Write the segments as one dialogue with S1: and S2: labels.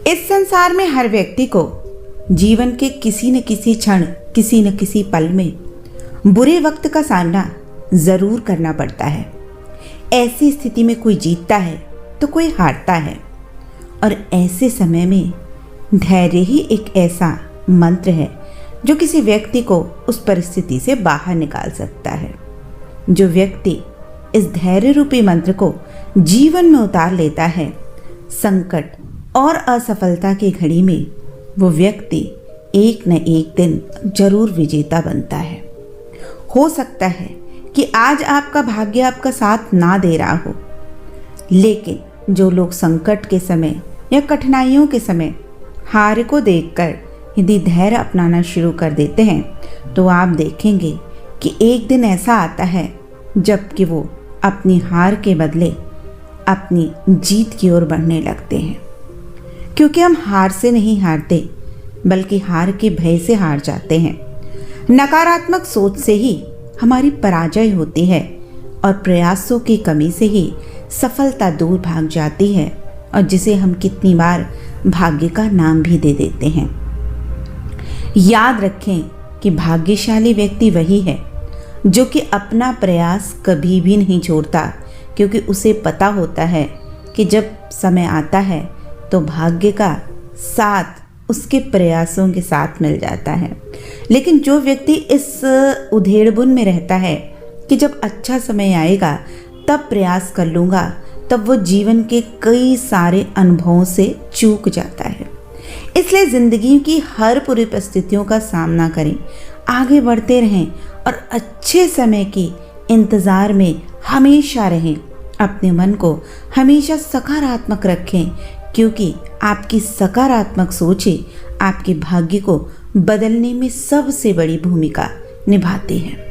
S1: इस संसार में हर व्यक्ति को जीवन के किसी न किसी क्षण, किसी न किसी पल में बुरे वक्त का सामना जरूर करना पड़ता है। ऐसी स्थिति में कोई जीतता है तो कोई हारता है, और ऐसे समय में धैर्य ही एक ऐसा मंत्र है जो किसी व्यक्ति को उस परिस्थिति से बाहर निकाल सकता है। जो व्यक्ति इस धैर्य रूपी मंत्र को जीवन में उतार लेता है, संकट और असफलता की घड़ी में वो व्यक्ति एक न एक दिन जरूर विजेता बनता है। हो सकता है कि आज आपका भाग्य आपका साथ ना दे रहा हो, लेकिन जो लोग संकट के समय या कठिनाइयों के समय हार को देखकर यदि धैर्य अपनाना शुरू कर देते हैं तो आप देखेंगे कि एक दिन ऐसा आता है जबकि वो अपनी हार के बदले अपनी जीत की ओर बढ़ने लगते हैं। क्योंकि हम हार से नहीं हारते, बल्कि हार के भय से हार जाते हैं। नकारात्मक सोच से ही हमारी पराजय होती है, और प्रयासों की कमी से ही सफलता दूर भाग जाती है, और जिसे हम कितनी बार भाग्य का नाम भी दे देते हैं। याद रखें कि भाग्यशाली व्यक्ति वही है जो कि अपना प्रयास कभी भी नहीं छोड़ता, क्योंकि उसे पता होता है कि जब समय आता है तो भाग्य का साथ उसके प्रयासों के साथ मिल जाता है। लेकिन जो व्यक्ति इस उधेड़बुन में रहता है कि जब अच्छा समय आएगा तब प्रयास कर लूँगा, तब वो जीवन के कई सारे अनुभवों से चूक जाता है। इसलिए ज़िंदगी की हर पूरी परिस्थितियों का सामना करें, आगे बढ़ते रहें और अच्छे समय के इंतज़ार में हमेशा रहें। अपने मन को हमेशा सकारात्मक रखें, क्योंकि आपकी सकारात्मक सोच ही आपके भाग्य को बदलने में सबसे बड़ी भूमिका निभाती है।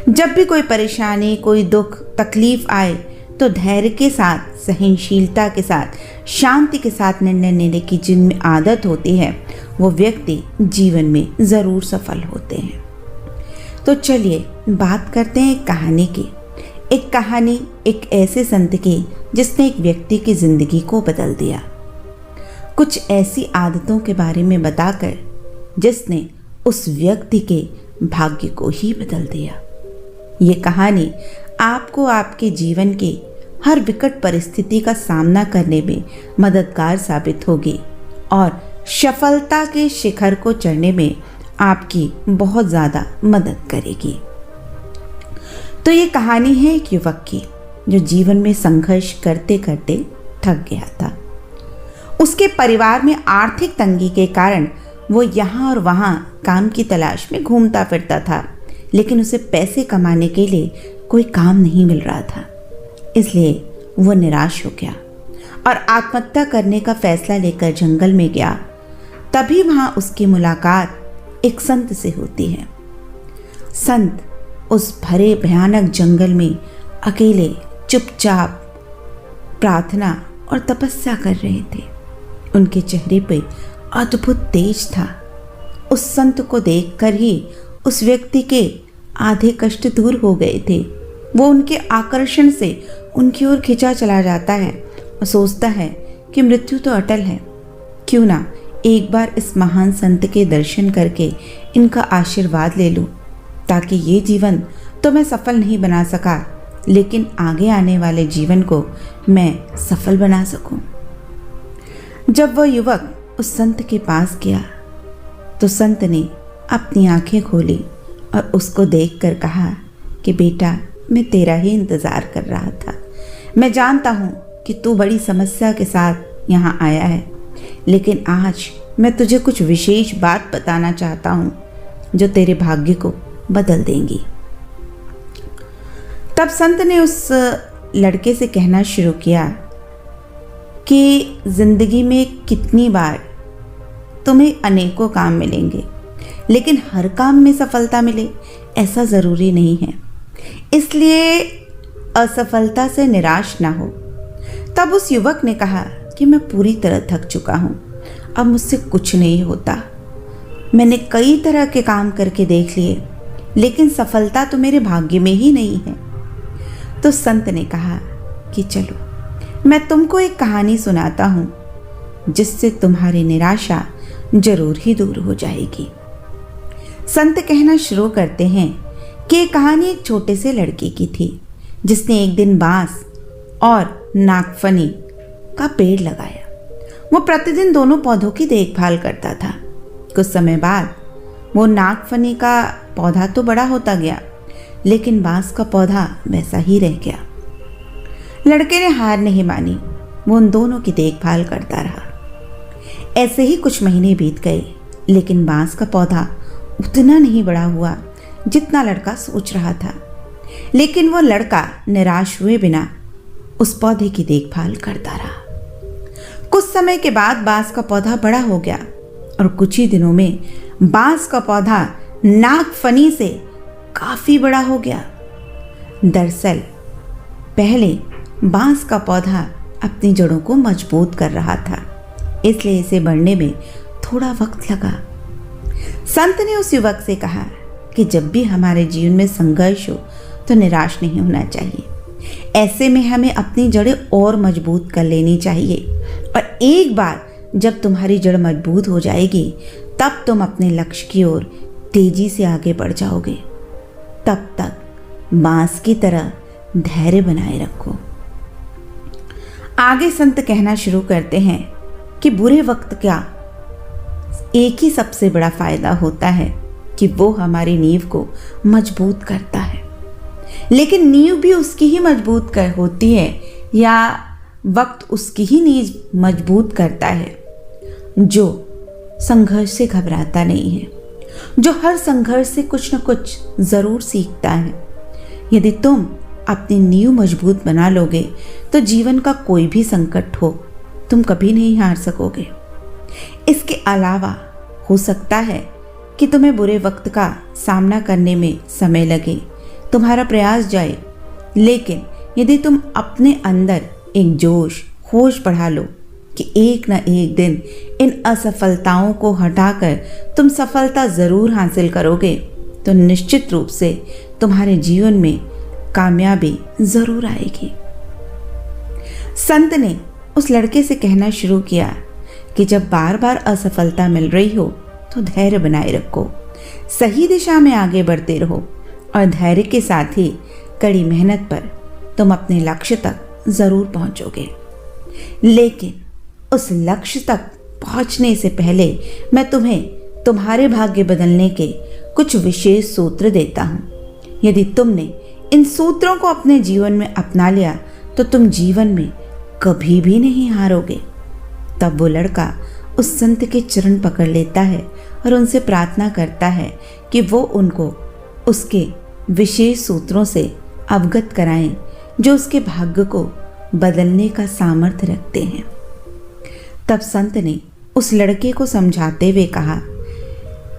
S1: जब भी कोई परेशानी, कोई दुख, तकलीफ आए तो धैर्य के साथ, सहनशीलता के साथ, शांति के साथ निर्णय लेने की जिनमें आदत होती है वो व्यक्ति जीवन में ज़रूर सफल होते हैं। तो चलिए बात करते हैं एक कहानी की। एक कहानी एक ऐसे संत की जिसने एक व्यक्ति की ज़िंदगी को बदल दिया, कुछ ऐसी आदतों के बारे में बताकर जिसने उस व्यक्ति के भाग्य को ही बदल दिया। ये कहानी आपको आपके जीवन के हर विकट परिस्थिति का सामना करने में मददगार साबित होगी और सफलता के शिखर को चढ़ने में आपकी बहुत ज़्यादा मदद करेगी। तो ये कहानी है एक युवक की जो जीवन में संघर्ष करते करते थक गया था। उसके परिवार में आर्थिक तंगी के कारण वो यहाँ और वहाँ काम की तलाश में घूमता फिरता था, लेकिन उसे पैसे कमाने के लिए कोई काम नहीं मिल रहा था। इसलिए वो निराश हो गया और आत्महत्या करने का फैसला लेकर जंगल में गया। तभी वहाँ उसकी मुलाकात एक संत से होती है। संत उस भरे भयानक जंगल में अकेले चुपचाप प्रार्थना और तपस्या कर रहे थे। उनके चेहरे पे अद्भुत तेज था। उस संत को देखकर ही उस व्यक्ति के आधे कष्ट दूर हो गए थे। वो उनके आकर्षण से उनकी ओर खिंचा चला जाता है और सोचता है कि मृत्यु तो अटल है, क्यों ना एक बार इस महान संत के दर्शन करके इनका आशीर्वाद ले लूं, ताकि ये जीवन तो मैं सफल नहीं बना सका, लेकिन आगे आने वाले जीवन को मैं सफल बना सकूं। जब वह युवक उस संत के पास गया तो संत ने अपनी आंखें खोली और उसको देखकर कहा कि बेटा, मैं तेरा ही इंतज़ार कर रहा था। मैं जानता हूँ कि तू बड़ी समस्या के साथ यहाँ आया है, लेकिन आज मैं तुझे कुछ विशेष बात बताना चाहता हूँ जो तेरे भाग्य को बदल देंगी। तब संत ने उस लड़के से कहना शुरू किया कि ज़िंदगी में कितनी बार तुम्हें अनेकों काम मिलेंगे, लेकिन हर काम में सफलता मिले ऐसा ज़रूरी नहीं है। इसलिए असफलता से निराश ना हो। तब उस युवक ने कहा कि मैं पूरी तरह थक चुका हूँ, अब मुझसे कुछ नहीं होता। मैंने कई तरह के काम करके देख लिए, लेकिन सफलता तो मेरे भाग्य में ही नहीं है। तो संत ने कहा कि चलो मैं तुमको एक कहानी सुनाता हूँ। जिससे तुम्हारी निराशा जरूर ही दूर हो जाएगी। संत कहना शुरू करते हैं कि ये कहानी एक छोटे से लड़के की थी जिसने एक दिन बांस और नागफनी का पेड़ लगाया। वो प्रतिदिन दोनों पौधों की देखभाल करता था। कुछ समय बाद वो नागफनी का पौधा तो बड़ा होता गया, लेकिन बांस का पौधा वैसा ही रह गया। लड़के ने हार नहीं मानी, वो उन दोनों की देखभाल करता रहा। ऐसे ही कुछ महीने बीत गए, लेकिन बांस का पौधा उतना नहीं बड़ा हुआ जितना लड़का सोच रहा था। लेकिन वो लड़का निराश हुए बिना उस पौधे की देखभाल करता रहा। कुछ समय के बाद बांस का पौधा बड़ा हो गया और कुछ ही दिनों में बांस का पौधा नागफनी से काफी बड़ा हो गया। दरअसल पहले बांस का पौधा अपनी जड़ों को मजबूत कर रहा था, इसलिए इसे बढ़ने में थोड़ा वक्त लगा। संत ने उस युवक से कहा कि जब भी हमारे जीवन में संघर्ष हो तो निराश नहीं होना चाहिए। ऐसे में हमें अपनी जड़ें और मजबूत कर लेनी चाहिए, और एक बार जब तुम्हारी जड़ मजबूत हो जाएगी तब तुम अपने लक्ष्य की ओर तेजी से आगे बढ़ जाओगे। तब तक बांस की तरह धैर्य बनाए रखो। आगे संत कहना शुरू करते हैं कि बुरे वक्त का एक ही सबसे बड़ा फायदा होता है कि वो हमारी नींव को मजबूत करता है। लेकिन नींव भी उसकी ही मजबूत कर होती है, या वक्त उसकी ही नींव मजबूत करता है जो संघर्ष से घबराता नहीं है, जो हर संघर्ष से कुछ न कुछ जरूर सीखता है। यदि तुम अपनी नींव मजबूत बना लोगे तो जीवन का कोई भी संकट हो तुम कभी नहीं हार सकोगे। इसके अलावा हो सकता है कि तुम्हें बुरे वक्त का सामना करने में समय लगे, तुम्हारा प्रयास जाए, लेकिन यदि तुम अपने अंदर एक जोश होश बढ़ा लो कि एक न एक दिन इन असफलताओं को हटाकर तुम सफलता जरूर हासिल करोगे, तो निश्चित रूप से तुम्हारे जीवन में कामयाबी जरूर आएगी। संत ने उस लड़के से कहना शुरू किया कि जब बार बार असफलता मिल रही हो तो धैर्य बनाए रखो, सही दिशा में आगे बढ़ते रहो, और धैर्य के साथ ही कड़ी मेहनत पर तुम अपने लक्ष्य तक जरूर पहुंचोगे। लेकिन उस लक्ष्य तक पहुंचने से पहले मैं तुम्हें तुम्हारे भाग्य बदलने के कुछ विशेष सूत्र देता हूं। यदि तुमने इन सूत्रों को अपने जीवन में अपना लिया तो तुम जीवन में कभी भी नहीं हारोगे। तब वो लड़का उस संत के चरण पकड़ लेता है और उनसे प्रार्थना करता है कि वो उनको उसके विशेष सूत्रों से अवगत कराएं जो उसके भाग्य को बदलने का सामर्थ्य रखते हैं। तब संत ने उस लड़के को समझाते हुए कहा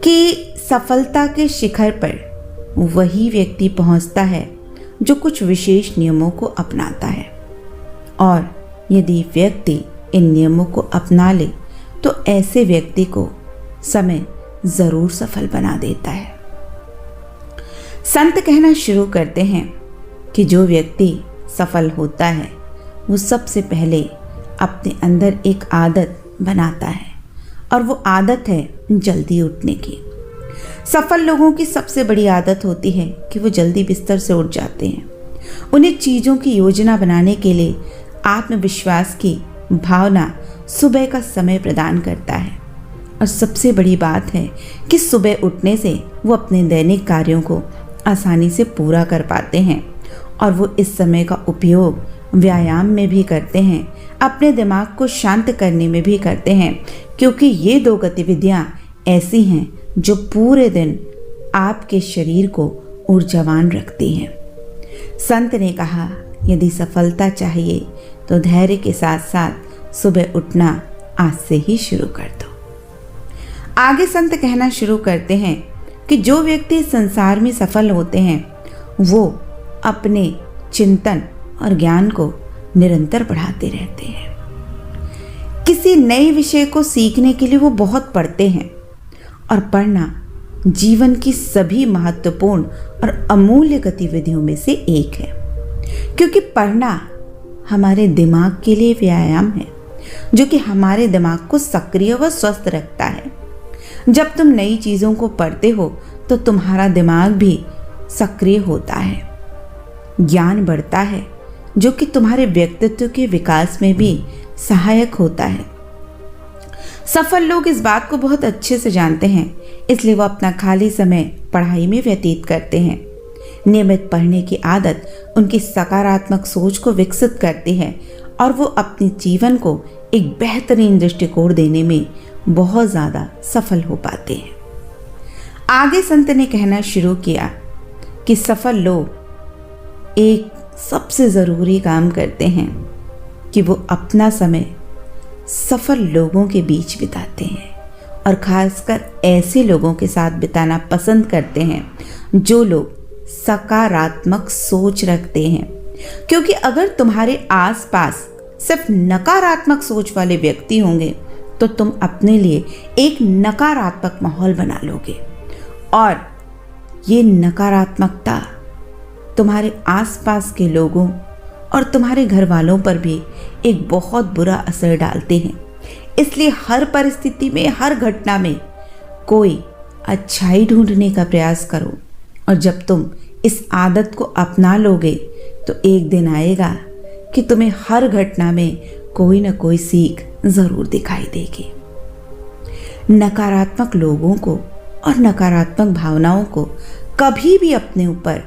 S1: कि सफलता के शिखर पर वही व्यक्ति पहुंचता है जो कुछ विशेष नियमों को अपनाता है, और यदि व्यक्ति इन नियमों को अपना ले तो ऐसे व्यक्ति को समय जरूर सफल बना देता है। संत कहना शुरू करते हैं कि जो व्यक्ति सफल होता है वो सबसे पहले अपने अंदर एक आदत बनाता है, और वो आदत है जल्दी उठने की। सफल लोगों की सबसे बड़ी आदत होती है कि वो जल्दी बिस्तर से उठ जाते हैं। उन्हें चीज़ों की योजना बनाने के लिए आत्मविश्वास की भावना सुबह का समय प्रदान करता है, और सबसे बड़ी बात है कि सुबह उठने से वो अपने दैनिक कार्यों को आसानी से पूरा कर पाते हैं, और वो इस समय का उपयोग व्यायाम में भी करते हैं, अपने दिमाग को शांत करने में भी करते हैं, क्योंकि ये दो गतिविधियां ऐसी हैं जो पूरे दिन आपके शरीर को ऊर्जावान रखती हैं। संत ने कहा, यदि सफलता चाहिए तो धैर्य के साथ साथ सुबह उठना आज से ही शुरू कर दो। आगे संत कहना शुरू करते हैं कि जो व्यक्ति संसार में सफल होते हैं वो अपने चिंतन और ज्ञान को निरंतर बढ़ाते रहते हैं। किसी नए विषय को सीखने के लिए वो बहुत पढ़ते हैं, और पढ़ना जीवन की सभी महत्वपूर्ण और अमूल्य गतिविधियों में से एक है, क्योंकि पढ़ना हमारे दिमाग के लिए व्यायाम है, जो कि हमारे दिमाग को सक्रिय व स्वस्थ रखता है। जब तुम नई चीज़ों को पढ़ते हो तो तुम्हारा दिमाग भी सक्रिय होता है, ज्ञान बढ़ता है, जो कि तुम्हारे व्यक्तित्व के विकास में भी सहायक होता है। सफल लोग इस बात को बहुत अच्छे से जानते हैं, इसलिए वो अपना खाली समय पढ़ाई में व्यतीत करते हैं। नियमित पढ़ने की आदत उनकी सकारात्मक सोच को विकसित करती है और वो अपने जीवन को एक बेहतरीन दृष्टिकोण देने में बहुत ज़्यादा सफल हो पाते हैं। आगे संत ने कहना शुरू किया कि सफल लोग एक सबसे ज़रूरी काम करते हैं कि वो अपना समय सफल लोगों के बीच बिताते हैं और ख़ासकर ऐसे लोगों के साथ बिताना पसंद करते हैं जो लोग सकारात्मक सोच रखते हैं। क्योंकि अगर तुम्हारे आसपास सिर्फ नकारात्मक सोच वाले व्यक्ति होंगे तो तुम अपने लिए एक नकारात्मक माहौल बना लोगे और ये नकारात्मकता तुम्हारे आसपास के लोगों और तुम्हारे घर वालों पर भी एक बहुत बुरा असर डालते हैं। इसलिए हर परिस्थिति में, हर घटना में कोई अच्छाई ढूंढने का प्रयास करो और जब तुम इस आदत को अपना लोगे तो एक दिन आएगा कि तुम्हें हर घटना में कोई ना कोई सीख ज़रूर दिखाई देगी। नकारात्मक लोगों को और नकारात्मक भावनाओं को कभी भी अपने ऊपर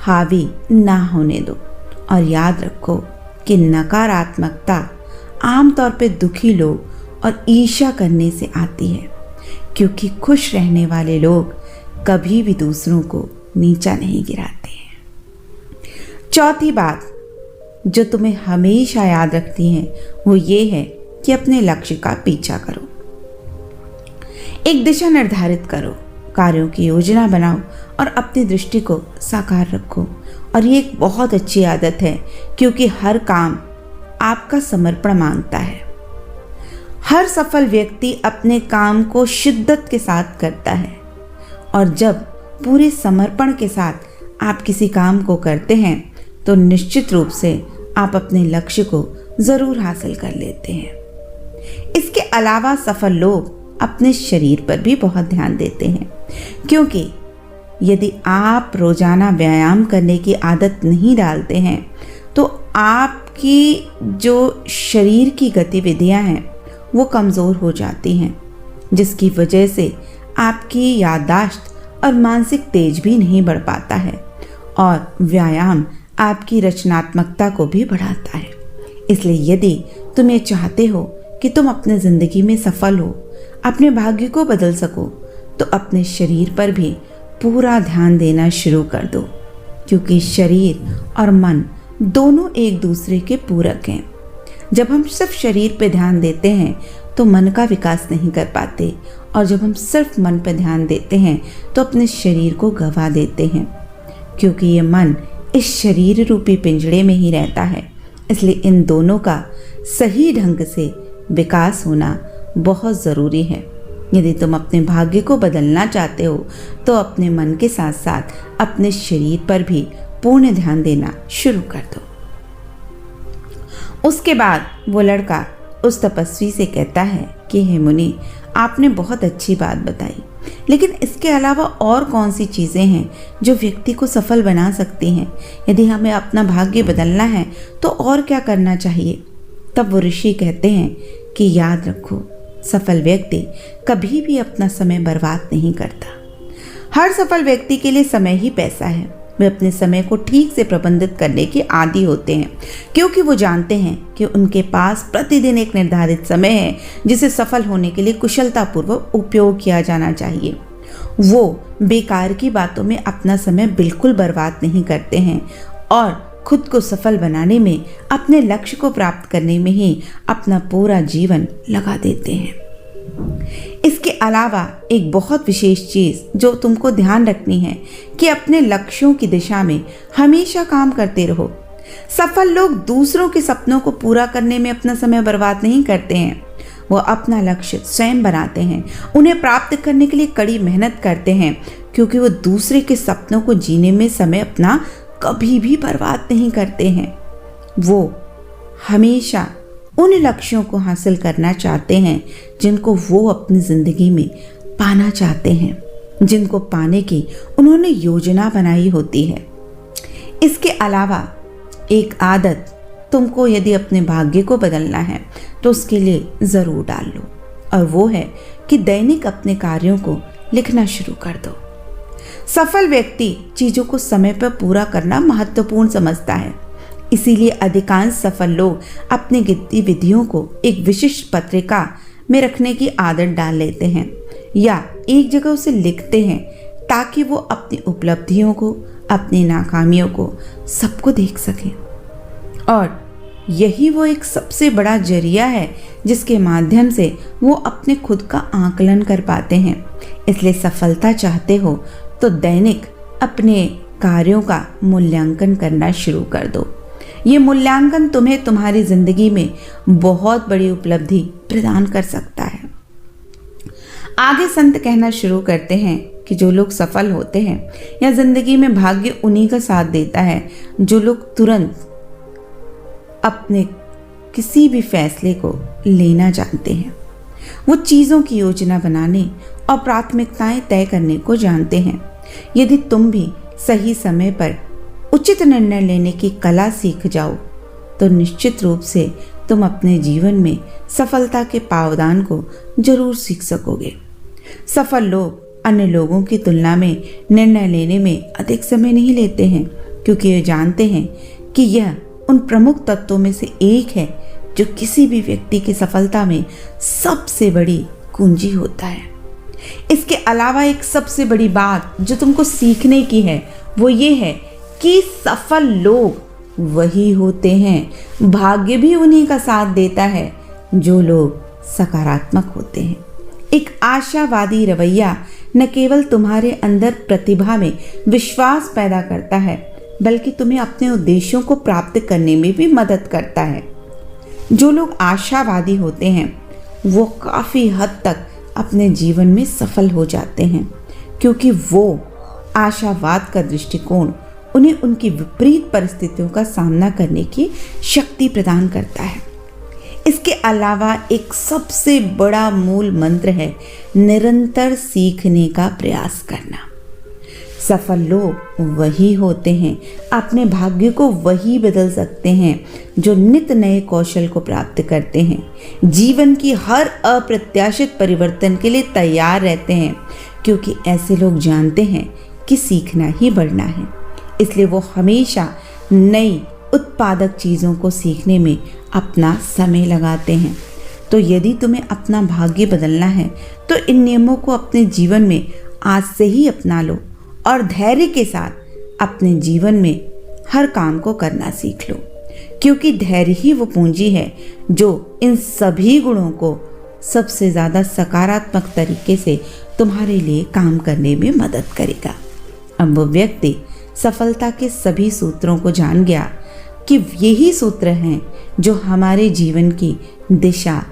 S1: हावी ना होने दो और याद रखो कि नकारात्मकता आमतौर पे दुखी लोग और ईर्ष्या करने से आती है, क्योंकि खुश रहने वाले लोग कभी भी दूसरों को नीचा नहीं गिराते हैं। चौथी बात जो तुम्हें हमेशा याद रखती है वो ये है कि अपने लक्ष्य का पीछा करो, एक दिशा निर्धारित करो, कार्यों की योजना बनाओ और अपनी दृष्टि को साकार रखो। और ये एक बहुत अच्छी आदत है क्योंकि हर काम आपका समर्पण मांगता है। हर सफल व्यक्ति अपने काम को शिद्दत के साथ करता है और जब पूरे समर्पण के साथ आप किसी काम को करते हैं तो निश्चित रूप से आप अपने लक्ष्य को ज़रूर हासिल कर लेते हैं। इसके अलावा सफल लोग अपने शरीर पर भी बहुत ध्यान देते हैं, क्योंकि यदि आप रोज़ाना व्यायाम करने की आदत नहीं डालते हैं तो आपकी जो शरीर की गतिविधियां हैं वो कमज़ोर हो जाती हैं, जिसकी वजह से आपकी याददाश्त और मानसिक तेज भी नहीं बढ़ पाता है और व्यायाम आपकी रचनात्मकता को भी बढ़ाता है। इसलिए यदि तुम ये चाहते हो कि तुम अपने ज़िंदगी में सफल हो, अपने भाग्य को बदल सको, तो अपने शरीर पर भी पूरा ध्यान देना शुरू कर दो, क्योंकि शरीर और मन दोनों एक दूसरे के पूरक हैं। जब हम सिर्फ शरीर पे ध्यान देते हैं तो मन का विकास नहीं कर पाते और जब हम सिर्फ मन पे ध्यान देते हैं तो अपने शरीर को गंवा देते हैं, क्योंकि ये मन इस शरीर रूपी पिंजड़े में ही रहता है। इसलिए इन दोनों का सही ढंग से विकास होना बहुत ज़रूरी है। यदि तुम अपने भाग्य को बदलना चाहते हो तो अपने मन के साथ साथ अपने शरीर पर भी पूर्ण ध्यान देना शुरू कर दो। उसके बाद वो लड़का उस तपस्वी से कहता है कि हे मुनि, आपने बहुत अच्छी बात बताई, लेकिन इसके अलावा और कौन सी चीज़ें हैं जो व्यक्ति को सफल बना सकती हैं? यदि हमें अपना भाग्य बदलना है तो और क्या करना चाहिए? तब वो ऋषि कहते हैं कि याद रखो, सफल व्यक्ति कभी भी अपना समय बर्बाद नहीं करता। हर सफल व्यक्ति के लिए समय ही पैसा है। वे अपने समय को ठीक से प्रबंधित करने के आदी होते हैं, क्योंकि वो जानते हैं कि उनके पास प्रतिदिन एक निर्धारित समय है जिसे सफल होने के लिए कुशलतापूर्वक उपयोग किया जाना चाहिए। वो बेकार की बातों में अपना समय बिल्कुल बर्बाद नहीं करते हैं और खुद को सफल बनाने में, अपने लक्ष्य को प्राप्त करने में ही अपना पूरा जीवन लगा देते हैं। इसके अलावा एक बहुत विशेष चीज़ जो तुमको ध्यान रखनी है कि अपने लक्ष्यों की दिशा में हमेशा काम करते रहो। सफल लोग दूसरों के सपनों को पूरा करने में अपना समय बर्बाद नहीं करते हैं। वो अपना लक्ष्य स्वयं बनाते हैं, उन्हें प्राप्त करने के लिए कड़ी मेहनत करते हैं, क्योंकि वो दूसरे के सपनों को जीने में समय अपना कभी भी बर्बाद नहीं करते हैं। वो हमेशा उन लक्ष्यों को हासिल करना चाहते हैं जिनको वो अपनी जिंदगी में पाना चाहते हैं, जिनको पाने की उन्होंने योजना बनाई होती है। इसके अलावा एक आदत तुमको यदि अपने भाग्य को बदलना है तो उसके लिए ज़रूर डाल लो, और वो है कि दैनिक अपने कार्यों को लिखना शुरू कर दो। सफल व्यक्ति चीज़ों को समय पर पूरा करना महत्वपूर्ण समझता है, इसीलिए अधिकांश सफल लोग अपनी गतिविधियों को एक विशिष्ट पत्रिका में रखने की आदत डाल लेते हैं या एक जगह उसे लिखते हैं ताकि वो अपनी उपलब्धियों को, अपनी नाकामियों को सबको देख सकें। और यही वो एक सबसे बड़ा जरिया है जिसके माध्यम से वो अपने खुद का आकलन कर पाते हैं। इसलिए सफलता चाहते हो तो दैनिक अपने कार्यों का मूल्यांकन करना शुरू कर दो। ये मूल्यांकन तुम्हें तुम्हारी जिंदगी में बहुत बड़ी उपलब्धि प्रदान कर सकता है। आगे संत कहना शुरू करते हैं कि जो लोग सफल होते हैं या जिंदगी में भाग्य उन्हीं का साथ देता है जो लोग तुरंत अपने किसी भी फैसले को लेना जानते हैं। वो चीज़ों की योजना बनाने और प्राथमिकताएं तय करने को जानते हैं। यदि तुम भी सही समय पर उचित निर्णय लेने की कला सीख जाओ तो निश्चित रूप से तुम अपने जीवन में सफलता के पावदान को जरूर सीख सकोगे। सफल लोग अन्य लोगों की तुलना में निर्णय लेने में अधिक समय नहीं लेते हैं, क्योंकि ये जानते हैं कि यह उन प्रमुख तत्वों में से एक है जो किसी भी व्यक्ति की सफलता में सबसे बड़ी कुंजी होता है। इसके अलावा एक सबसे बड़ी बात जो तुमको सीखने की है वो ये है कि सफल लोग वही होते हैं, भाग्य भी उन्हीं का साथ देता है जो लोग सकारात्मक होते हैं। एक आशावादी रवैया न केवल तुम्हारे अंदर प्रतिभा में विश्वास पैदा करता है बल्कि तुम्हें अपने उद्देश्यों को प्राप्त करने में भी मदद करता है। जो लोग आशावादी होते हैं वो काफ़ी हद तक अपने जीवन में सफल हो जाते हैं, क्योंकि वो आशावाद का दृष्टिकोण उन्हें उनकी विपरीत परिस्थितियों का सामना करने की शक्ति प्रदान करता है। इसके अलावा एक सबसे बड़ा मूल मंत्र है निरंतर सीखने का प्रयास करना। सफल लोग वही होते हैं, अपने भाग्य को वही बदल सकते हैं जो नित नए कौशल को प्राप्त करते हैं, जीवन की हर अप्रत्याशित परिवर्तन के लिए तैयार रहते हैं, क्योंकि ऐसे लोग जानते हैं कि सीखना ही बढ़ना है। इसलिए वो हमेशा नई उत्पादक चीज़ों को सीखने में अपना समय लगाते हैं। तो यदि तुम्हें अपना भाग्य बदलना है तो इन नियमों को अपने जीवन में आज से ही अपना लो और धैर्य के साथ अपने जीवन में हर काम को करना सीख लो, क्योंकि धैर्य ही वो पूंजी है जो इन सभी गुणों को सबसे ज़्यादा सकारात्मक तरीके से तुम्हारे लिए काम करने में मदद करेगा। अब वो व्यक्ति सफलता के सभी सूत्रों को जान गया कि यही सूत्र हैं जो हमारे जीवन की दिशा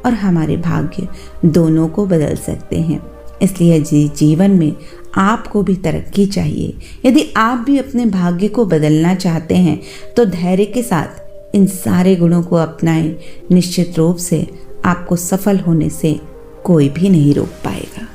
S1: और हमारे भाग्य दोनों को बदल सकते हैं। इसलिए जीवन में आपको भी तरक्की चाहिए। यदि आप भी अपने भाग्य को बदलना चाहते हैं तो धैर्य के साथ इन सारे गुणों को अपनाएं। निश्चित रूप से आपको सफल होने से कोई भी नहीं रोक पाएगा।